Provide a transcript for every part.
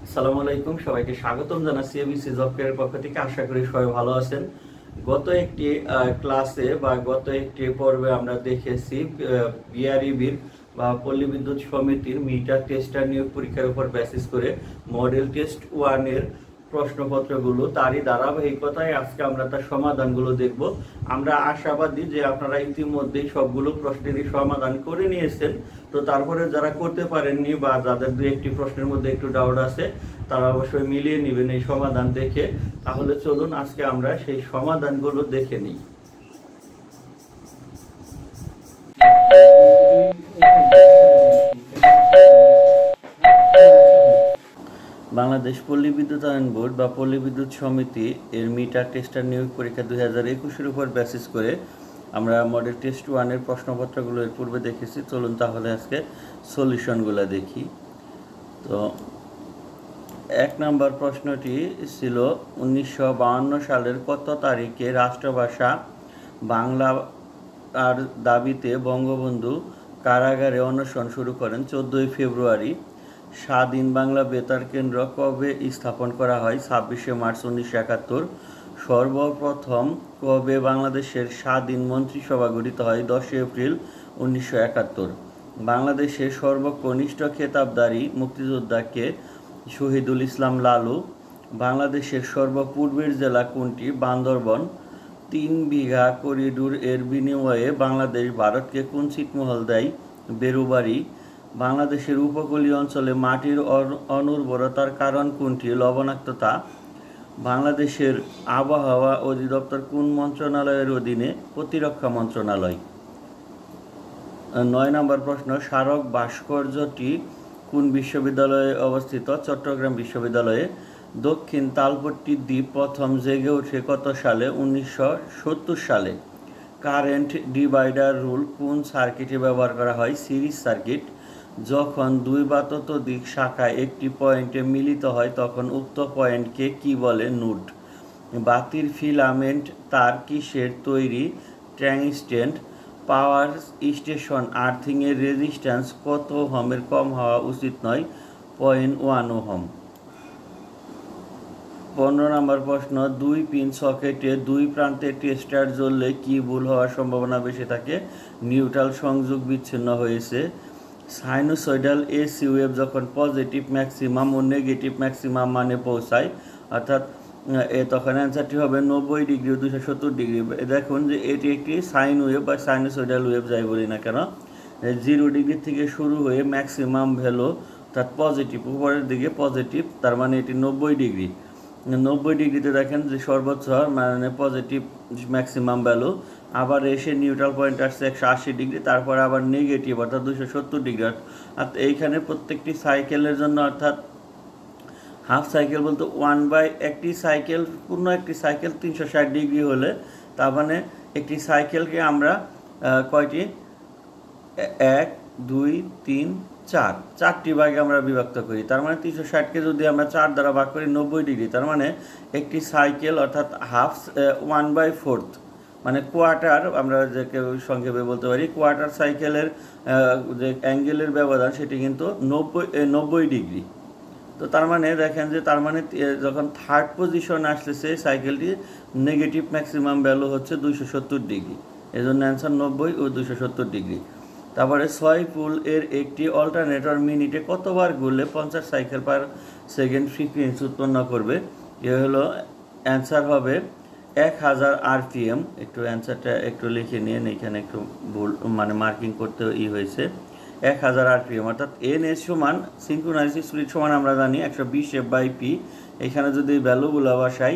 আসসালামু আলাইকুম, সবাইকে স্বাগতম জানাচ্ছি এবিসি জব কেয়ারের পক্ষ থেকে। আশা করি সবাই ভালো আছেন। গত একটি ক্লাসে বা গত একটি পর্বে আমরা দেখেছি বিআরইবির বা পল্লী বিদ্যুৎ সমিতির মিটার টেস্টার নিয়োগ পরীক্ষার উপর বেসিস করে মডেল টেস্ট 1 এর প্রশ্নপত্রগুলো, তারই ধারাবাহিকতায় আজকে আমরা তার সমাধানগুলো দেখব। আমরা আশাবাদী যে আপনারা ইতিমধ্যেই সবগুলো প্রশ্নেরই সমাধান করে নিয়েছেন। তো তারপরে যারা করতে পারেননি বা যাদের দু একটি প্রশ্নের মধ্যে একটু ডাউট আছে, তারা অবশ্যই মিলিয়ে নেবেন এই সমাধান দেখে। তাহলে চলুন আজকে আমরা সেই সমাধানগুলো দেখে নিই। বাংলাদেশ পল্লী বিদ্যুতায়ন বোর্ড বা পল্লী বিদ্যুৎ সমিতি এর মিটার টেস্টার নিয়োগ পরীক্ষা 2021-এর উপর বেসিস করে আমরা মডেল টেস্ট 1 এর প্রশ্নপত্রগুলো এর পূর্বে দেখেছি। চলুন তাহলে আজকে সলিউশনগুলো দেখি। তো 1 নম্বর প্রশ্নটি ছিল 1952 সালের কত তারিখে রাষ্ট্রভাষা বাংলা আর দাবিতে বঙ্গবন্ধু কারাগারে অনশন শুরু করেন? 14 ফেব্রুয়ারি। স্বাধীন বাংলা বেতার কেন্দ্র কবে স্থাপন করা হয়? 26 মার্চ 1971। সর্বপ্রথম কবে বাংলাদেশের স্বাধীন মন্ত্রিসভা গঠিত হয়? 10 এপ্রিল 1971। বাংলাদেশের সর্বকনিষ্ঠ খেতাবধারী মুক্তিযোদ্ধাকে? শহীদুল ইসলাম লালু। বাংলাদেশের সর্বপূর্বের জেলা কোনটি? বান্দরবন। 3 বিঘা করিডোর এর বিনিময়ে বাংলাদেশ ভারতকে কোন ছিটমহল দেয়? বেরুবাড়ি। বাংলাদেশের উপকূলীয় অঞ্চলে মাটির অনুর্বরতার কারণ কোনটি? লবণাক্ততা। বাংলাদেশের আবহাওয়া অধিদপ্তর কোন মন্ত্রণালয়ের অধীনে? প্রতিরক্ষা মন্ত্রণালয়। 9 নম্বর প্রশ্ন, স্মারক ভাস্কর্যটি কোন বিশ্ববিদ্যালয়ে অবস্থিত? চট্টগ্রাম বিশ্ববিদ্যালয়ে। দক্ষিণ তালপট্টি দ্বীপ প্রথম জেগে ওঠে কত সালে? 1970 সালে। কারেন্ট ডিভাইডার রুল কোন সার্কিটে ব্যবহার করা হয়? Series circuit. যখন দুই বা ততোধিক শাখা একটি পয়েন্টে মিলিত হয় তখন উক্ত পয়েন্টকে কি বলে? নোড। বাতির ফিলামেন্ট তার কিসের তৈরি? ট্যাংস্টেন। পাওয়ার স্টেশন আর্থিংয়ের রেজিস্ট্যান্স কত ওহমের কম হওয়া উচিত নয়? 0.1 ওহম। 15 নম্বর প্রশ্ন, 2 পিন সকেটে 2 প্রান্তে টেস্টার জ্বললে কি ভুল হওয়ার সম্ভাবনা বেশি থাকে? নিউট্রাল সংযোগ বিচ্ছিন্ন হয়েছে। সাইনোসয়েডাল এসি ওয়েভ যখন পজিটিভ ম্যাক্সিমাম ও নেগেটিভ ম্যাক্সিমাম মানে পৌঁছায়, অর্থাৎ তখন অ্যান্সারটি হবে 90 ডিগ্রি ও 270 ডিগ্রি। দেখুন যে এটি একটি সাইন ওয়েভ বা সাইনোসয়েডাল ওয়েভ যাই বলি না কেন, 0 ডিগ্রি থেকে শুরু হয়ে ম্যাক্সিমাম ভ্যালু অর্থাৎ পজিটিভ, উপরের দিকে পজিটিভ, তার মানে এটি 90 ডিগ্রি। 90 ডিগ্রিতে দেখেন যে সর্বোচ্চ মানে পজিটিভ ম্যাক্সিমাম ভ্যালু, আবার এসে নিউট্রাল পয়েন্ট আসছে 180 ডিগ্রি, তারপর আবার নেগেটিভ অর্থাৎ 270 ডিগ্রি। আর এইখানে প্রত্যেকটি সাইকেলের জন্য অর্থাৎ হাফ সাইকেল বলতে একটি সাইকেল, পূর্ণ একটি সাইকেল 360 ডিগ্রি হলে, তার মানে একটি সাইকেলকে আমরা কয়টি 1 2 3 4 চারটি ভাগে আমরা বিভক্ত করি। তার মানে 360কে যদি আমরা 4 দ্বারা ভাগ করি 90 ডিগ্রি, তার মানে একটি সাইকেল অর্থাৎ হাফ 1/4 মানে কোয়ার্টার, আমরা যে কেউ সংক্ষেপে বলতে পারি কোয়ার্টার সাইকেলের যে অ্যাঙ্গেলের ব্যবধান সেটি কিন্তু 90 ডিগ্রি। তো তার মানে দেখেন যে তার মানে যখন থার্ড পজিশন আসতেছে সাইকেলটি, নেগেটিভ ম্যাক্সিমাম ভ্যালু হচ্ছে 270 ডিগ্রি, এজন্য অ্যান্সার 90 ও 270 ডিগ্রি। তারপরে 6 পুল এর একটি অল্টারনেটর মিনিটে কতবার ঘুরলে 50 সাইকেল পার সেকেন্ড ফ্রিকোয়েন্সি উৎপন্ন করবে? এ হলো অ্যান্সার হবে 1000 আরপিএম। একটু অ্যান্সারটা একটু লিখে নিন, এখানে একটু ভুল মানে মার্কিং করতে হয়েছে। 1000 আরপিএম অর্থাৎ এন এস সমান সিনক্রোনাইজ স্পিড সমান আমরা জানি 120 F/p। এখানে যদি ভ্যালুগুলো বসাই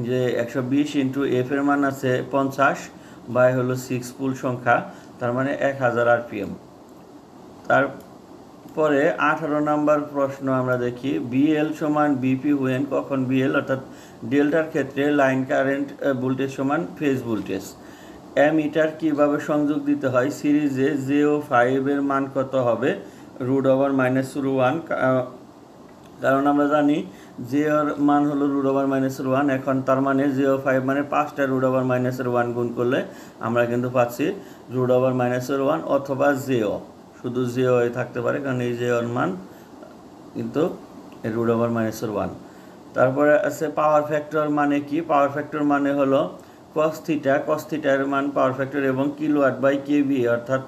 যে 120 ইন্টু এফ এর মান আছে 50 বাই হলো 6 পুল সংখ্যা, তার মানে 1000 আরপিএম। তারপরে 18 নম্বর প্রশ্ন আমরা দেখি, বিএল সমান বিপি হুয়েন, কখন বিএল অর্থাৎ ডেল্টার ক্ষেত্রে লাইন কারেন্ট ভোল্টেজ সমান ফেজ ভোল্টেজ। অ্যামিটার কিভাবে সংযোগ দিতে হয়? সিরিজে JO5 এর মান কত হবে? √-1, কারণ আমরা জানি যে এর মান হলো √-1। এখন তার মানে JO5 মানে 5টা √-1 গুণ করলে আমরা কিন্তু পাচ্ছি √-1 অথবা JO, শুধু JO থাকতে পারে কারণ এই JO এর মান কিন্তু রুট ওভার -1। তারপরে আছে পাওয়ার ফ্যাক্টর মানে কি? পাওয়ার ফ্যাক্টর মানে হলো কস থিটার মান পাওয়ার ফ্যাক্টর এবং কিলোওয়াট বাই কেভি, অর্থাৎ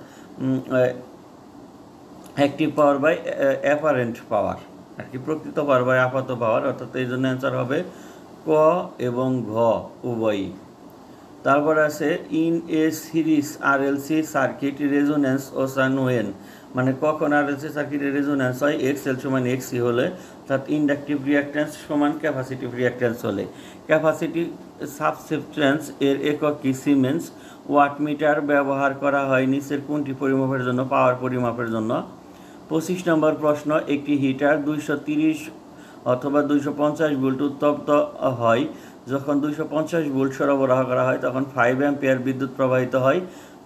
active power by apparent power আর কি, প্রকৃত পাওয়ার বাই আপাত পাওয়ার, অর্থাৎ এই জন্য অ্যান্সার হবে ক এবং ঘ উভয়ই। তারপর আছে in a series RLC circuit resonance ও সানওয়েন, মানে কখন আরএলসি সার্কিটের রেজোন্যান্স হয় এক্সএল সমান এক্সি হলে, অর্থাৎ ইন্ডাকটিভ রিঅ্যাক্ট্যান্স সমান ক্যাপাসিটিভ রিঅ্যাক্ট্যান্স হলে। ক্যাপাসিটিভ সাবসেপ্টেন্স এর একক কি? সিমেন্স। ওয়াটমিটার ব্যবহার করা হয় নিচের কোনটি পরিমাপের জন্য? পাওয়ার পরিমাপের জন্য। 25 নম্বর প্রশ্ন, একটি হিটার 230 অথবা 250 ভোল্ট উত্তপ্ত হয়। যখন 250 ভোল্ট সরবরাহ করা হয় তখন 5 অ্যাম্পিয়ার বিদ্যুৎ প্রবাহিত হয়,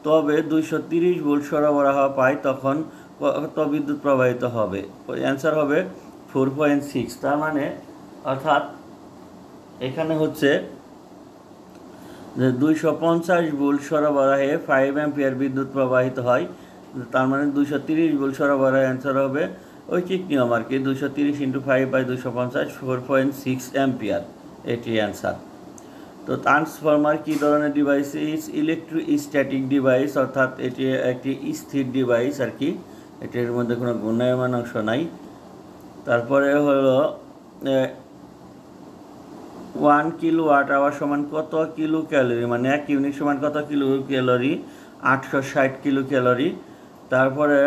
তবে 230 ভোল্ট সরবরাহ পায় তখন কত বিদ্যুৎ প্রবাহিত হবে? অ্যান্সার হবে 4.6। তার মানে অর্থাৎ এখানে হচ্ছে যে 250 ভোল্ট সরবরাহে 5 অ্যাম্পিয়ার বিদ্যুৎ প্রবাহিত হয়, তার মানে 230 ভোল্ট সরবরাহে অ্যান্সার হবে ঐকিক নিয়ম আর কি, 230 × 5/250 4.6 অ্যাম্পিয়ার, এটি অ্যান্সার। তো ট্রান্সফরমার কী ধরনের ডিভাইস? ইলেকট্রোস্ট্যাটিক ডিভাইস, অর্থাৎ এটি একটি স্থির ডিভাইস আর কি, এটির মধ্যে কোনো ঘূর্ণায়মান অংশ নাই। তারপরে হলো 1 কিলোওয়াট আওয়ার সমান কত কিলো ক্যালোরি, মানে 1 ইউনিট সমান কত কিলো ক্যালোরি? 860 kilo calorie. তারপরে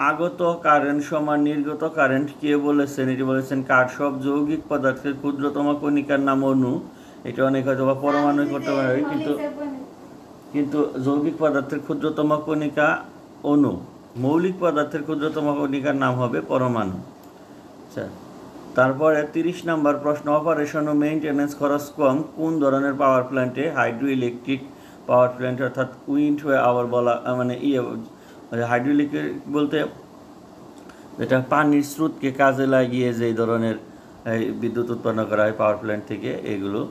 আগত কারেন্ট সমান নির্গত কারেন্ট কে বলেছেন? এটি বলেছেন কারশফ। যৌগিক পদার্থের ক্ষুদ্রতম কণিকার নাম অণু। এটা অনেক হয়তো বা পরমাণু করতে পারে, কিন্তু যৌগিক পদার্থের ক্ষুদ্রতম কণিকা অণু। মৌলিক পদার্থের ক্ষুদ্রতম কণিকার নাম হবে পরমাণু। আচ্ছা, তারপরে 30 নম্বর প্রশ্ন, অপারেশন ও মেইনটেনেন্স খরচ কম কোন ধরনের পাওয়ার প্ল্যান্টে? হাইড্রো ইলেকট্রিক পাওয়ার প্ল্যান্ট, অর্থাৎ উইন্ড আওয়ার বলা, মানে হাইড্রো ইলেকট্রিক বলতে যেটা পানির স্রোতকে কাজে লাগিয়ে যেই ধরনের বিদ্যুৎ উৎপন্ন করা হয় পাওয়ার প্ল্যান্ট থেকে, এগুলো।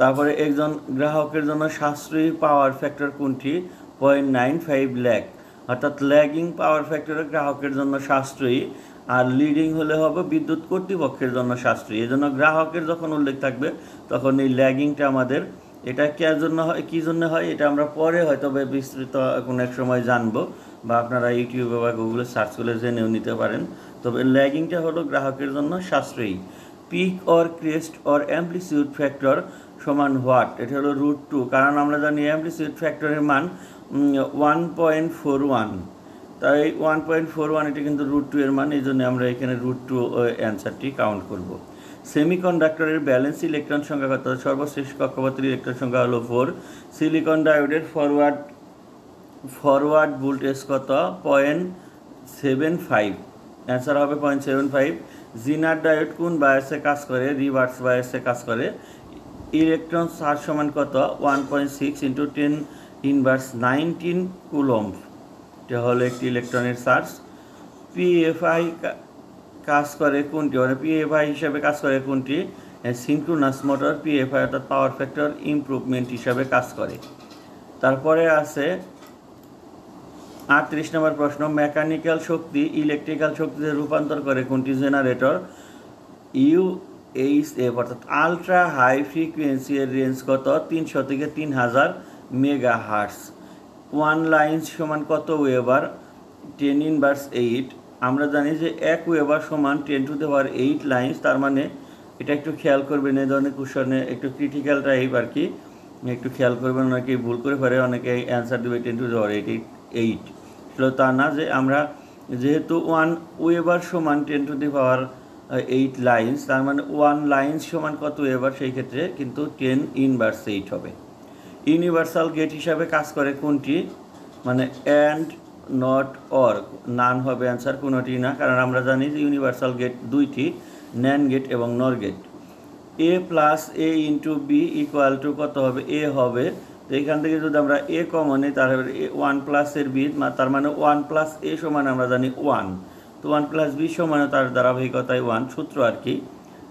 তারপরে একজন গ্রাহকের জন্য সাশ্রয়ী পাওয়ার ফ্যাক্টর কোনটি? 0.95 ল্যাগ, অর্থাৎ ল্যাগিং পাওয়ার ফ্যাক্টরে গ্রাহকের জন্য সাশ্রয়ী, আর লিডিং হলে হবে বিদ্যুৎ কর্তৃপক্ষের জন্য সাশ্রয়ী। এই জন্য গ্রাহকের যখন উল্লেখ থাকবে তখন এই ল্যাগিংটা আমাদের, এটা কে জন্য হয়, কী জন্য হয়, এটা আমরা পরে হয়তো বিস্তৃত কোনো এক সময় জানবো, বা আপনারা ইউটিউবে বা গুগলে সার্চ করে জেনেও নিতে পারেন। তবে ল্যাগিংটা হলো গ্রাহকের জন্য সাশ্রয়ী। Peak or crest or amplitude factor সমান হোয়াট? এটা হলো √2, কারণ আমরা জানি অ্যাম্প্লিটিউড ফ্যাক্টরের মান 1.41, তাই 1.41 এটা কিন্তু √2 এর মান, এই জন্য আমরা এখানে √2 অ্যান্সারটি কাউন্ট করব। সেমিকন্ডাক্টরের ব্যালেন্স ইলেকট্রন সংখ্যা কত? সর্বশেষ কক্ষপথের ইলেকট্রন সংখ্যা হলো 4। সিলিকন ডায়োডের ফরওয়ার্ড ভোল্টেজ কত? 0.75, অ্যান্সার হবে 0.75। জিনার ডায়োড কোন বায়াসে কাজ করে? রিভার্স বায়াসে কাজ করে। ইলেকট্রন চার্জ সমান কত? 1.6 × 10⁻19 কুলম্ব, এটা হলো একটি ইলেকট্রনের চার্জ। পিএফআই কাজ করে কোনটি, মানে পিএফআই হিসাবে কাজ করে কোনটি? সিনক্রোনাস মোটর পিএফআই, অর্থাৎ পাওয়ার ফ্যাক্টর ইমপ্রুভমেন্ট হিসাবে কাজ করে। তারপরে আছে 38 নম্বর প্রশ্ন, মেকানিক্যাল শক্তি ইলেকট্রিক্যাল শক্তিতে রূপান্তর করে কোনটি? জেনারেটর। ইউএইচএফ, অর্থাৎ আলট্রা হাই ফ্রিকোয়েন্সি এর রেঞ্জ কত? 300 থেকে 3000 মেগাহার্টজ। 1 লাইন্স সমান কত ওয়েবার? 10⁻8। আমরা জানি যে 1 ওয়েবার সমান 10⁸ লাইন্স, তার মানে এটা একটু খেয়াল করবেন, এই ধরনের কোশ্চেনে একটু ক্রিটিক্যাল টাইপ আর কি, একটু খেয়াল করবেন, অনেকেই ভুল করে পারে, অনেকে অ্যান্সার দেবে 10⁸8। সেটা তা না, যে আমরা যেহেতু 1 ওয়েবার সমান 10⁸8 লাইন্স, তার মানে 1 লাইন্স সমান কত ওয়েবার? সেই ক্ষেত্রে কিন্তু 10⁻8 হবে। ইউনিভার্সাল গেট হিসাবে কাজ করে কোনটি? মানে অ্যান্ড, নট, অর, নান হবে অ্যান্সার, কোনোটি না, কারণ আমরা জানি যে ইউনিভার্সাল গেট দুইটি, ন্যান গেট এবং নর গেট। a + a × b = কত হবে? a হবে। তো এখান থেকে যদি আমরা a কমন নিই তাহলে 1 + এর b, তার মানে 1 + a সমান আমরা জানি 1, তো 1 + b সমান তার ধারাবাহিকতায় 1 সূত্র আর কি।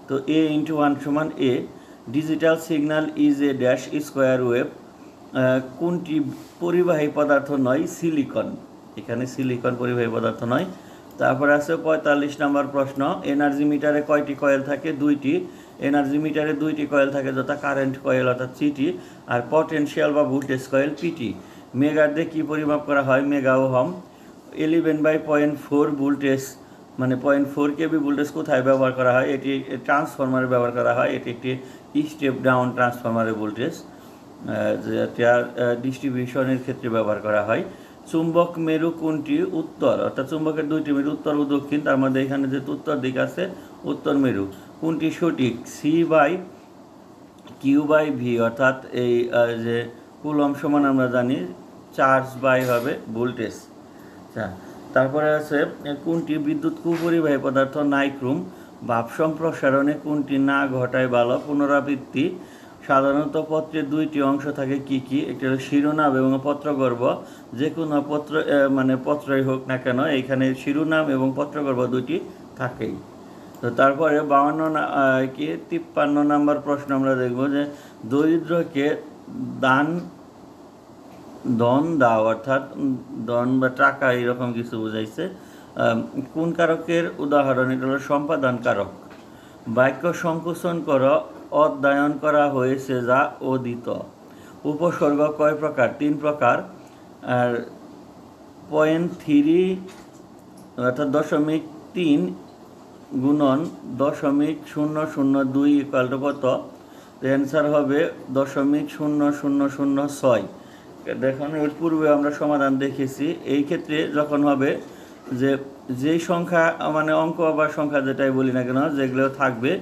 তো a × 1 সমান a। Digital signal is a dash square wave, কোনটি পরিবাহী পদার্থ নয়? সিলিকন। এখানে সিলিকন পরিবাহী পদার্থ নয়। তারপরে আছে 45 নম্বর প্রশ্ন, এনার্জি মিটারে কয়টি কয়েল থাকে? দুইটি। এনার্জি মিটারে দুইটি কয়েল থাকে, যথা কারেন্ট কয়েল অর্থাৎ সিটি আর পটেনশিয়াল বা ভোল্টেজ কয়েল পিটি। মেগার দিয়ে কী পরিমাপ করা হয়? Mega ohm. 11/0.4 ভোল্টেজ মানে 0.4 কেবি ভোল্টেজ কোথায় ব্যবহার করা হয়? এটি ট্রান্সফরমারে ব্যবহার করা হয়। এটি একটি স্টেপ ডাউন ট্রান্সফরমারের ভোল্টেজ, যেটা ডিস্ট্রিবিউশনের ক্ষেত্রে ব্যবহার করা হয়। চুম্বক মেরু কোনটি? উত্তর, অর্থাৎ চুম্বকের দুইটি মেরু উত্তর ও দক্ষিণ, তার মধ্যে এখানে যেহেতু উত্তর দিক আছে উত্তর মেরু। কোনটি সঠিক? C/Q/V, অর্থাৎ এই যে কুলম সমান আমরা জানি চার্জ বাই হবে ভোল্টেজ। আচ্ছা, তারপরে আছে কোনটি বিদ্যুৎ কুপরিবাহী পদার্থ? নাইক্রোম। ভাব সম্প্রসারণে কোনটি না ঘটায় ভালো? পুনরাবৃত্তি। সাধারণত পত্রের দুইটি অংশ থাকে কি কি? একটি হলো শিরোনাম এবং পত্রগর্ভ। যে কোনো পত্রই হোক না কেন, এইখানে শিরোনাম এবং পত্রগর্ভ দুইটি থাকেই। তো তারপরে 53 নম্বর প্রশ্ন আমরা দেখব যে দরিদ্রকে ধন দাও, অর্থাৎ ধন বা টাকা এরকম কিছু বুঝাইছে। কোন কারকের উদাহরণ? এটা হলো সম্পাদন কারক। বাক্য সংকোচন করো, অধ্যয়ন করা হয়েছে যা অধীত। উপসর্গ কয় প্রকার? 3 প্রকার। আর 0.3 অর্থাৎ 0.3 গুণন 0.002 ইকুয়াল টু কত? অ্যান্সার হবে 0.0006। দেখুন এর পূর্বে আমরা সমাধান দেখেছি। এই ক্ষেত্রে যখন হবে যে যেই সংখ্যা অঙ্ক বা সংখ্যা যেটাই বলি না কেন, যেগুলো থাকবে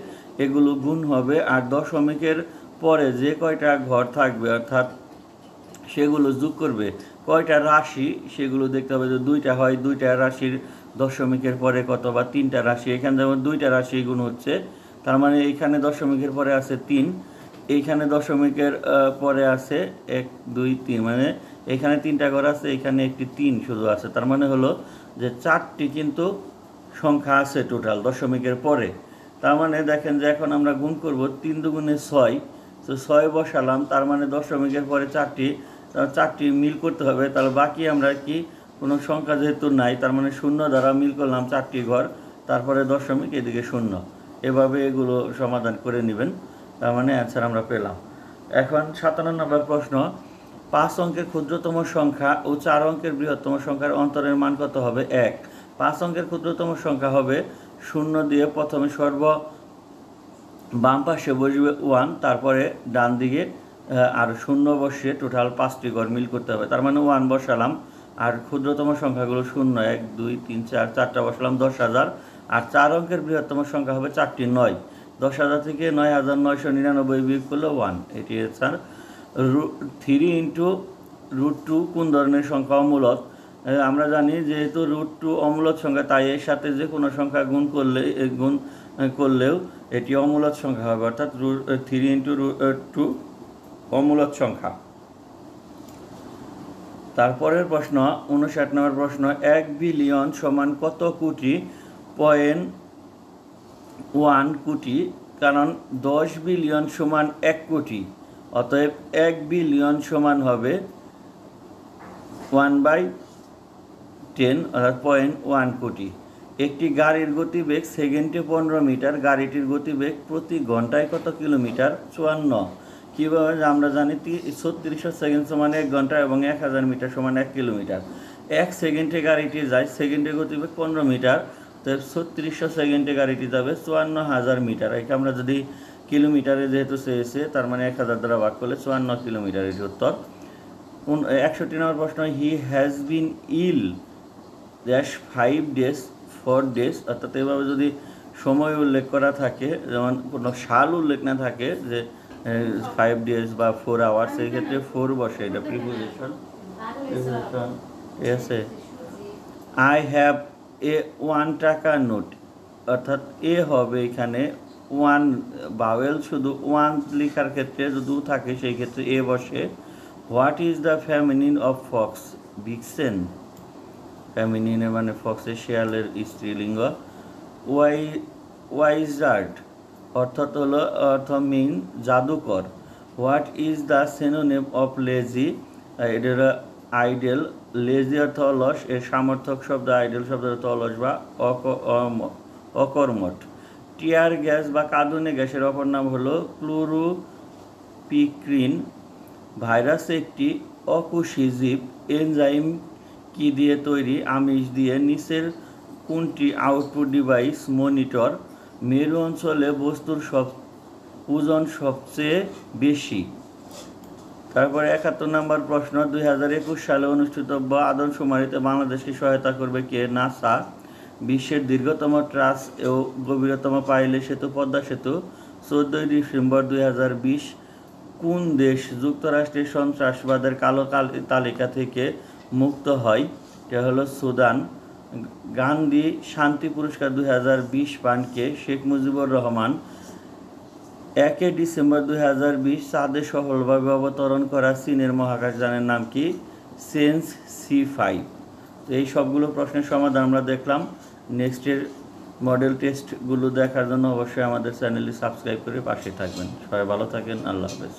এগুলো গুণ হবে, আর দশমিকের পরে যে কয়টা ঘর থাকবে অর্থাৎ সেগুলো যোগ করবে। কয়টা রাশি সেগুলো দেখতে হবে, যে দুইটা হয় দুইটা রাশির দশমিকের পরে কত, বা তিনটা রাশি। এখানে যেমন দুইটা রাশি গুণ হচ্ছে, তার মানে এইখানে দশমিকের পরে আছে 3, এইখানে দশমিকের পরে আছে 1 2 3, মানে এখানে 3টা ঘর আছে, এখানে একটি 3 শুধু আছে। তার মানে হলো যে 4টি কিন্তু সংখ্যা আছে টোটাল দশমিকের পরে। তার মানে দেখেন যে এখন আমরা গুণ করব 3 দুগুণে 6, তো 6 বসালাম, তার মানে দশমিকের পরে 4টি মিল করতে হবে। তাহলে বাকি আমরা কি কোনো সংখ্যা যেহেতু নাই, তার মানে 0 দ্বারা মিল করলাম 4টি ঘর, তারপরে দশমিক, এদিকে 0। এভাবে এগুলো সমাধান করে নেবেন, তার মানে অ্যান্সার আমরা পেলাম। এখন 57 নম্বর প্রশ্ন, 5 অঙ্কের ক্ষুদ্রতম সংখ্যা ও 4 অঙ্কের বৃহত্তম সংখ্যার অন্তরের মান কত হবে? 1। 5 অঙ্কের ক্ষুদ্রতম সংখ্যা হবে 0 দিয়ে প্রথমে বাম পাশে বসবে 1, তারপরে ডান দিকে আর 0 বসিয়ে টোটাল 5টি ঘর মিল করতে হবে। তার মানে 1 বসালাম, আর ক্ষুদ্রতম সংখ্যাগুলো 0 1 2 3 4, 4টা বসালাম 10,000। আর 4 অঙ্কের বৃহত্তম সংখ্যা হবে 4টি 9। 10,000 থেকে 9,999 বিয়োগ করলে 1, এটি স্যার। 3 × √2 কোন ধরনের সংখ্যা? অমূলক। আমরা জানি যেহেতু √2 অমূলক সংখ্যা, তাই এর সাথে যে কোনো সংখ্যা গুণ করলেও এটি অমূলক সংখ্যা হবে, অর্থাৎ 3 × √2 অমূলক সংখ্যা। তারপরের প্রশ্ন 59 নম্বর প্রশ্ন, 1 বিলিয়ন সমান কত কোটি? 0.1 কোটি, কারণ 10 বিলিয়ন সমান 1 কোটি, অতএব 1 বিলিয়ন সমান হবে 1/10 অর্থাৎ 0.1 কোটি। একটি গাড়ির গতিবেগ সেকেন্ডে 15 মিটার, গাড়িটির গতিবেগ প্রতি ঘন্টায় কত কিলোমিটার? 54। কীভাবে? আমরা জানি 3600 সেকেন্ড সমান 1 ঘন্টা এবং 1000 মিটার সমান 1 কিলোমিটার। 1 সেকেন্ডে গাড়িটি যায়, সেকেন্ডের গতিবেগ 15 মিটার, তো 3600 সেকেন্ডে গাড়িটি যাবে 54,000 মিটার। একে আমরা যদি কিলোমিটারে যেহেতু চেয়েছে, তার মানে 1000 দ্বারা ভাগ করলে 54 কিলোমিটার, এটি উত্তর। 61 নম্বর প্রশ্ন, he has been ill -5 days 4 days, অর্থাৎ এভাবে যদি সময় উল্লেখ করা থাকে, যেমন কোনো সাল উল্লেখ না থাকে যে 5 days বা 4 hours, সেই ক্ষেত্রে 4 বসে, এটা প্রিপোজিশন। ঠিক আছে। আই হ্যাভ এ 1 টাকা নোট, অর্থাৎ এ হবে এখানে 1, ভাওয়েল শুধু 1 লেখার ক্ষেত্রে যদি থাকে সেই ক্ষেত্রে এ বসে। What is the feminine of fox? Vixen. ফ্যামিনিনের মানে ফক্সের, শেয়ালের স্ত্রীলিঙ্গ। ওয়াইজার্ড অর্থ মিন জাদুকর। What is the synonym of lazy? এটা হলো আইডেল, লেজি অর্থ অলস, এর সামর্থক শব্দ আইডেল শব্দ অর্থ অলস বা অকর্মঠ। টিয়ার গ্যাস বা কাঁদুনে গ্যাসের অপর নাম হলো ক্লোরোপিক্রিন। ভাইরাস একটি অকোষী জীব। এনজাইম কি দিয়ে তৈরি? আমিষ দিয়ে। নিচের কোনটি আউটপুট ডিভাইস? মনিটর। মেরু অঞ্চলে বস্তুর ওজন সবচেয়ে বেশি। তারপরে 71 নম্বর প্রশ্ন, 2021 সালে অনুষ্ঠিতব্য আদমশুমারিতে বাংলাদেশকে সহায়তা করবে কে? নাসা। বিশ্বের দীর্ঘতম ট্রাস ও গভীরতম পাইলে সেতু পদ্মা সেতু। 14 ডিসেম্বর 2020 কোন দেশ যুক্তরাষ্ট্রের সন্ত্রাসবাদের কালো তালিকা থেকে মুক্ত হয়? এটা হলো সুদান। গান্ধী শান্তি পুরস্কার 2020 পান কে? শেখ মুজিবুর রহমান। 1 ডিসেম্বর 2020 চাঁদে সফলভাবে অবতরণ করা চীনের মহাকাশযানের নাম কি? Sense C5। তো এই সবগুলো প্রশ্নের সমাধান আমরা দেখলাম। নেক্সটের মডেল টেস্টগুলো দেখার জন্য অবশ্যই আমাদের চ্যানেলটি সাবস্ক্রাইব করে পাশে থাকবেন। সবাই ভালো থাকেন। আল্লাহ হাফেজ।